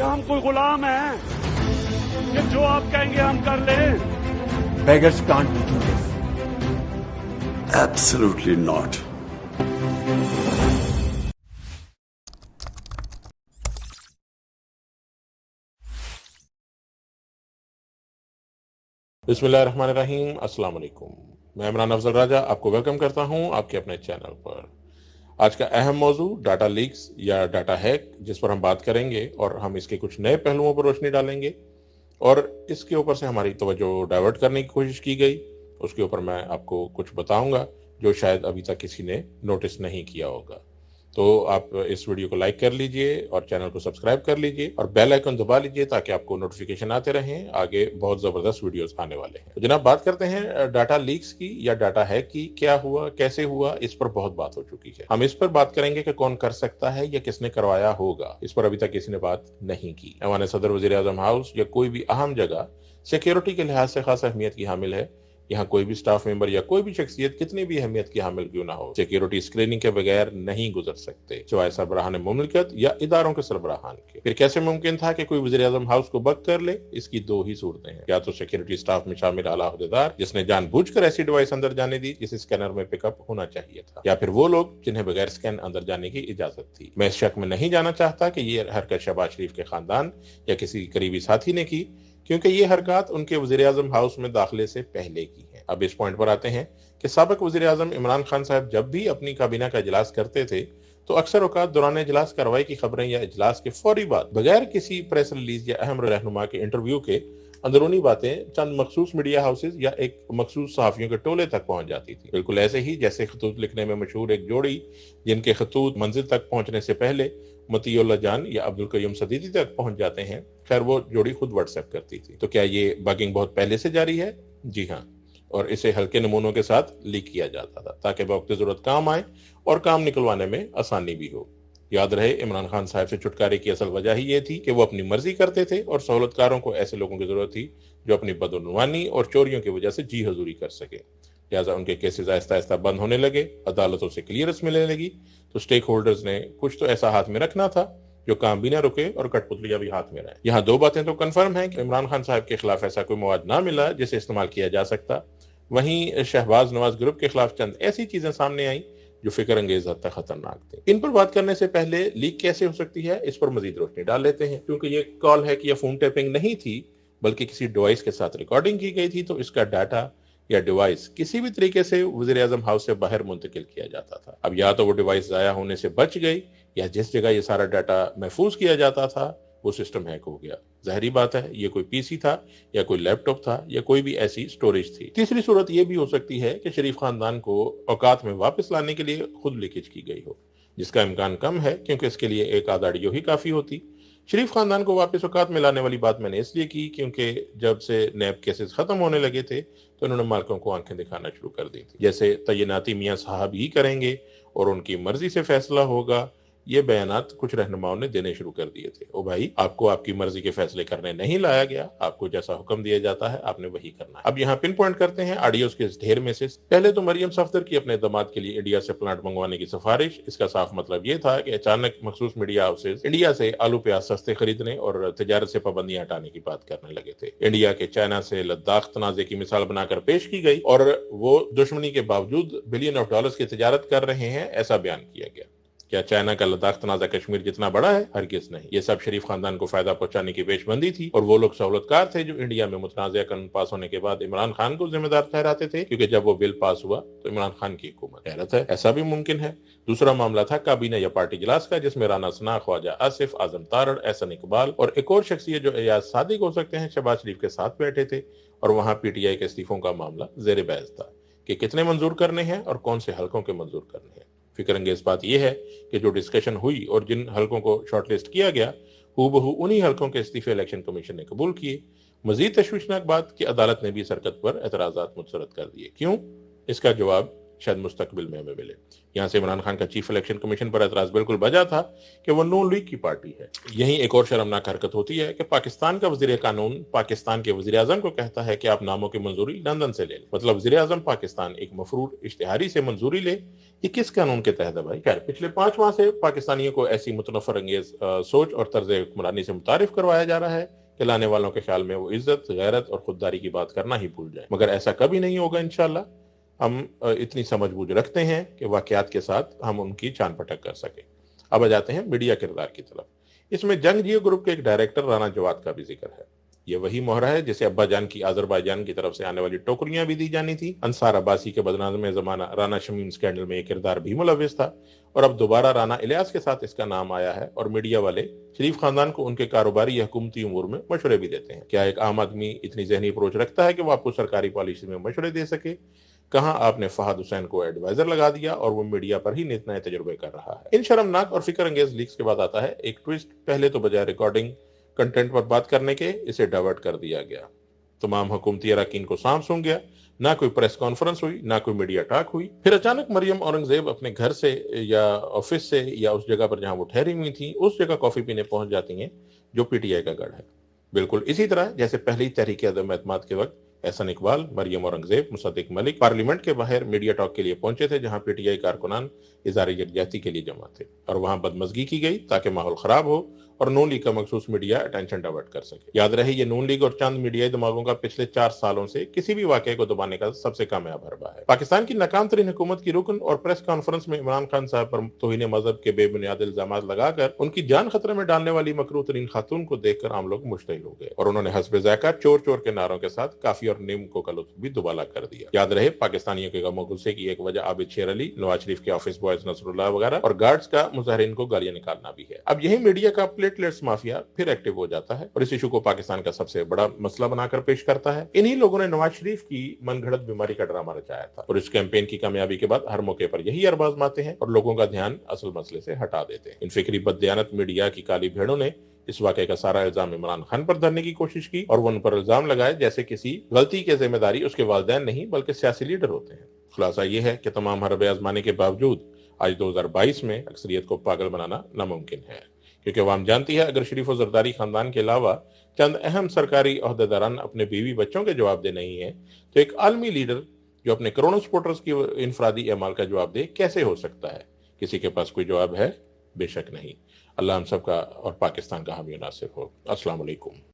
क्या हम कोई गुलाम हैं कि जो आप कहेंगे हम कर लें? Beggars can't do this. Absolutely not. बिस्मिल्लाहिर्रहमानिर्रहीम, अस्सलाम वालेकुम। मैं इमरान अफजल राजा आपको वेलकम करता हूं आपके अपने चैनल पर। आज का अहम मौजू डाटा लीक्स या डाटा हैक, जिस पर हम बात करेंगे और हम इसके कुछ नए पहलुओं पर रोशनी डालेंगे और इसके ऊपर से हमारी तवज्जो डाइवर्ट करने की कोशिश की गई, उसके ऊपर मैं आपको कुछ बताऊंगा जो शायद अभी तक किसी ने नोटिस नहीं किया होगा। तो आप इस वीडियो को लाइक कर लीजिए और चैनल को सब्सक्राइब कर लीजिए और बेल आइकन दबा लीजिए ताकि आपको नोटिफिकेशन आते रहें। आगे बहुत जबरदस्त वीडियोस आने वाले हैं। तो जनाब, बात करते हैं डाटा लीक्स की या डाटा हैक की। क्या हुआ, कैसे हुआ, इस पर बहुत बात हो चुकी है। हम इस पर बात करेंगे कि कौन कर सकता है या किसने करवाया होगा। इस पर अभी तक किसी ने बात नहीं की। ऐवान सदर, वजीर आजम हाउस या कोई भी अहम जगह सिक्योरिटी के लिहाज से खास अहमियत की हामिल है। यहाँ कोई भी स्टाफ मेंबर या कोई भी शख्सियत कितनी भी अहमियत की हामिल क्यों ना हो, सिक्योरिटी स्क्रीनिंग के बगैर नहीं गुजर सकते, सिवाय सरबराहान मुमलिकत या इदारों के सरबराहान के। फिर कैसे मुमकिन था कि कोई वज़ीर आज़म हाउस को बक कर ले? इसकी दो ही सूरतें हैं। या तो सिक्योरिटी स्टाफ में शामिल आला अहदेदार जिसने जानबूझकर ऐसी डिवाइस अंदर जाने दी जिसे स्कैनर में पिकअप होना चाहिए था, या फिर वो लोग जिन्हें बगैर स्कैन अंदर जाने की इजाजत थी। मैं इस शक में नहीं जाना चाहता कि ये हरकत शहबाज शरीफ के खानदान या किसी करीबी साथी ने की, क्योंकि ये हरकत उनके वज़ीर आज़म हाउस में दाखिले से पहले की है। अब इस पॉइंट पर आते हैं कि साबिक वज़ीर आज़म इमरान खान साहब जब भी अपनी काबीना का इजलास करते थे तो अक्सर औकात दौरान इजलास कार्रवाई की खबरें या इजलास के फौरी बाद बगैर किसी प्रेस रिलीज या अहम रहनुमा के इंटरव्यू के अंदरूनी बातें चंद मखसूस मीडिया हाउसेज या एक मखसूस सहाफियों के टोले तक पहुंच जाती थी। बिल्कुल ऐसे ही जैसे खतूत लिखने में मशहूर एक जोड़ी जिनके खतूत मंजिल तक पहुंचने से पहले मतीउल्लाह जान या अब्दुल कयूम सदीदी तक पहुंच जाते हैं। खैर, वो जोड़ी खुद व्हाट्सएप करती थी। तो क्या ये बगिंग बहुत पहले से जारी है? जी हाँ, और इसे हल्के नमूनों के साथ लीक किया जाता था ताकि वक्त जरूरत काम आए और काम निकलवाने में आसानी भी हो। याद रहे, इमरान खान साहब से छुटकारे की असल वजह ही ये थी कि वो अपनी मर्जी करते थे और सहूलतकारों को ऐसे लोगों की जरूरत थी जो अपनी बदउनवानी और चोरियों की वजह से जी हजूरी कर सके। लिहाजा उनके केसेस आहिस्ता आहिस्ता बंद होने लगे, अदालतों से क्लियरेंस मिलने लगी। तो स्टेक होल्डर्स ने कुछ तो ऐसा हाथ में रखना था जो काम भी ना रुके और कठपुतलियां भी हाथ में रहे। यहाँ दो बातें तो कंफर्म है कि इमरान खान साहब के खिलाफ ऐसा कोई मवाद ना मिला जिसे इस्तेमाल किया जा सकता। वहीं शहबाज नवाज ग्रुप के खिलाफ चंद ऐसी चीजें सामने आई जो फिक्र अंगेज हद तक खतरनाक थी। इन पर बात करने से पहले लीक कैसे हो सकती है, इस पर मजीद रोशनी डाल लेते हैं। क्योंकि ये कॉल हैक या फोन टैपिंग नहीं थी बल्कि किसी डिवाइस के साथ रिकॉर्डिंग की गई थी, तो इसका डाटा या डिवाइस किसी भी तरीके से वज़ीर आज़म हाउस से बाहर मुंतकिल किया जाता था। अब या तो वो डिवाइस जाया होने से बच गई या जिस जगह ये सारा डाटा महफूज किया जाता था वो सिस्टम हैक हो गया। जाहिर बात है, ये कोई पीसी था या कोई लैपटॉप था या कोई भी ऐसी स्टोरेज थी। तीसरी सूरत ये भी हो सकती है कि शरीफ खानदान को औकात में वापस लाने के लिए खुद लीकेज की गई हो, जिसका इम्कान कम है क्योंकि इसके लिए एक आध ऑडियो ही काफी होती। शरीफ खानदान को वापस औकात में लाने वाली बात मैंने इसलिए की क्योंकि जब से नैब केसेस खत्म होने लगे थे तो इन्होंने मालिकों को आंखें दिखाना शुरू कर दी थी, जैसे तैनाती मियां साहब ही करेंगे और उनकी मर्जी से फैसला होगा। ये बयानात कुछ रहनुमाओं ने देने शुरू कर दिए थे। ओ भाई, आपको आपकी मर्जी के फैसले करने नहीं लाया गया, आपको जैसा हुक्म दिया जाता है आपने वही करना है। अब यहाँ पिन पॉइंट करते हैं ऑडियोज के इस ढेर में से। पहले तो मरियम सफदर की अपने दामाद के लिए इंडिया से प्लांट मंगवाने की सिफारिश। इसका साफ मतलब ये था कि अचानक मखसूस मीडिया हाउसेज इंडिया से आलू प्याज सस्ते खरीदने और तजारत से पाबंदियां हटाने की बात करने लगे थे। इंडिया के चाइना से लद्दाख तनाजे की मिसाल बनाकर पेश की गई और वो दुश्मनी के बावजूद बिलियन ऑफ डॉलर्स की तजारत कर रहे हैं, ऐसा बयान किया गया। क्या चाइना का लद्दाख तनाजा कश्मीर जितना बड़ा है? हरगिज नहीं। ये सब शरीफ खानदान को फायदा पहुंचाने की पेशबंदी थी और वो लोग सहूलतकार थे जो इंडिया में मुतनाज़ा कानून पास होने के बाद इमरान खान को जिम्मेदार ठहराते थे, क्योंकि जब वो बिल पास हुआ तो इमरान खान की हुकूमत। हैरत है, ऐसा भी मुमकिन है। दूसरा मामला था काबीना या पार्टी इजलास का, जिसमें राना सना, ख्वाजा आसिफ, आजम तारड़, एहसन इकबाल और एक और शख्सियत जो एजाज सादिक हो सकते हैं शहबाज शरीफ के साथ बैठे थे। और वहां पीटीआई के इस्तीफों का मामला जेर बहस था कि कितने मंजूर करने हैं और कौन से हलकों के मंजूर करने हैं। फिक्र अंगेज बात यह है कि जो डिस्कशन हुई और जिन हलकों को शॉर्टलिस्ट किया गया हूबहू उन्हीं हलकों के इस्तीफे इलेक्शन कमीशन ने कबूल किए। मजीद तशवीशनाक बात कि अदालत ने भी इस हरकत पर एतराजात मुस्तरद कर दिए। क्यों? इसका जवाब शायद मुस्तकबिल में हमें मिले। यहाँ से इमरान खान का चीफ इलेक्शन कमीशन पर एतराज बिल्कुल बजा था कि वो नून लीग की पार्टी है। यहीं एक और शर्मनाक हरकत होती है कि पाकिस्तान का वजीर कानून पाकिस्तान के वजीर आजम को कहता है कि आप नामों की मंजूरी लंदन से ले लें। मतलब वजीर आजम पाकिस्तान एक मफरूर इश्तिहारी से मंजूरी ले, ये किस कानून के तहत है भाई? खैर, पिछले 5 माह से पाकिस्तानियों को ऐसी मुतनफर अंगेज सोच और तर्ज हुक्मरानी से मुतारिफ करवाया जा रहा है कि लाने वालों के ख्याल में वो इज्जत, गैरत और खुददारी की बात करना ही भूल जाए। मगर ऐसा कभी नहीं होगा इंशाल्लाह। हम इतनी समझबूझ रखते हैं कि वाकयात के साथ हम उनकी चान पटक कर सके। अब आ जाते हैं मीडिया किरदार की तरफ। इसमें जंगजियो ग्रुप के एक डायरेक्टर राना जवाद का भी जिक्र है। ये वही मोहरा है जिसे अब्बा जान की आजरबाईजान की तरफ से आने वाली टोकरियां भी दी जानी थी। अंसार अब्बासी के बदनाम जमाना राना शमीम स्कैंडल में एक किरदार भी मुलविस था और अब दोबारा राना इलियास के साथ इसका नाम आया है और मीडिया वाले शरीफ खानदान को उनके कारोबारी या हुकूमती उमूर में मशवरे भी देते हैं। क्या एक आम आदमी इतनी जहनी अप्रोच रखता है कि वो आपको सरकारी पॉलिसी में मशवरे दे सके? कहां आपने फहद हुसैन को एडवाइजर लगा दिया और वो मीडिया पर ही नित नए तजुर्बे कर रहा है। इन शर्मनाक और फिक्र अंगेज लीक्स के बाद आता है एक ट्विस्ट। पहले तो बजाय रिकॉर्डिंग कंटेंट पर बात करने के इसे डाइवर्ट कर दिया गया। तमाम हुकूमती अरकान को सांप सूंघ गया। ना कोई प्रेस कॉन्फ्रेंस हुई, ना कोई मीडिया टॉक हुई। फिर अचानक मरियम औरंगजेब अपने घर से या ऑफिस से या उस जगह पर जहां वो ठहरी हुई थी उस जगह कॉफी पीने पहुंच जाती हैं जो पीटीआई का गढ़ है। बिल्कुल इसी तरह जैसे पहली तहरीक अदम एतमाद के वक्त एहसन इकबाल, मरियम औरंगजेब, मुसद्दिक मलिक पार्लियामेंट के बाहर मीडिया टॉक के लिए पहुंचे थे जहां पीटीआई कारकुनान इज़हार यकजहती के लिए जमा थे और वहां बदमजगी की गई ताकि माहौल खराब हो और नून लीग का मखसूस मीडिया अटेंशन डाइवर्ट कर सके। याद रहे ये नून लीग और चंद मीडियाई दिमागों का पिछले 4 सालों से किसी भी वाकये को दबाने का सबसे कामयाब हरबा है। पाकिस्तान की नाकाम तरीन हुकूमत की रुकन और प्रेस कॉन्फ्रेंस में इमरान खान साहब पर तौहीन मजहब के बेबुनियाद इल्जाम लगाकर उनकी जान खतरे में डालने वाली मकरूह तरीन खातून को देखकर आम लोग मुश्तइल हो गए और उन्होंने हस्ब ज़ायका चोर चोर के नारों के साथ काफी और नीमको का लुत्फ भी दुबाला कर दिया। याद रहे पाकिस्तानियों के गमो गुस्से की एक वजह आबिद शेर अली, नवाज शरीफ के ऑफिस बॉयज नसरुल्लाह वगैरह और गार्ड्स का मुजाहिरीन को गालियां निकालना भी है। अब यही मीडिया का प्लेटलेट्स माफिया फिर एक्टिव हो जाता है और इस इशू को पाकिस्तान का सबसे बड़ा मसला बनाकर पेश करता है। इन्हीं लोगों ने नवाज शरीफ की मनगढ़ंत बीमारी का ड्रामा रचाया था और इस कैंपेन की कामयाबी के बाद हर मौके पर यही अरब आजमाते हैं और लोगों का ध्यान असल मसले से हटा देते हैं। इन फिक्री बददियानत मीडिया की काली भेड़ों ने इस वाकये का सारा इल्जाम इमरान खान पर धरने की कोशिश की और वो उन पर इल्जाम लगाए जैसे किसी गलती की जिम्मेदारी उसके वालिदैन नहीं बल्कि सियासी लीडर होते हैं। खुलासा ये है कि तमाम हरबे आजमाने के बावजूद आज 2022 में अक्सरियत को पागल बनाना नामुमकिन है, क्योंकि अवाम जानती है अगर शरीफ और जरदारी खानदान के अलावा चंद अहम सरकारी ओहदेदारान अपने बीवी बच्चों के जवाब दे नहीं है तो एक आलमी लीडर जो अपने करोड़ों सपोर्टर्स की इनफरादी अमाल का जवाब दे कैसे हो सकता है? किसी के पास कोई जवाब है? बेशक नहीं। अल्लाह हम सब का और पाकिस्तान का हामी नासिर हो। अस्सलाम वालेकुम।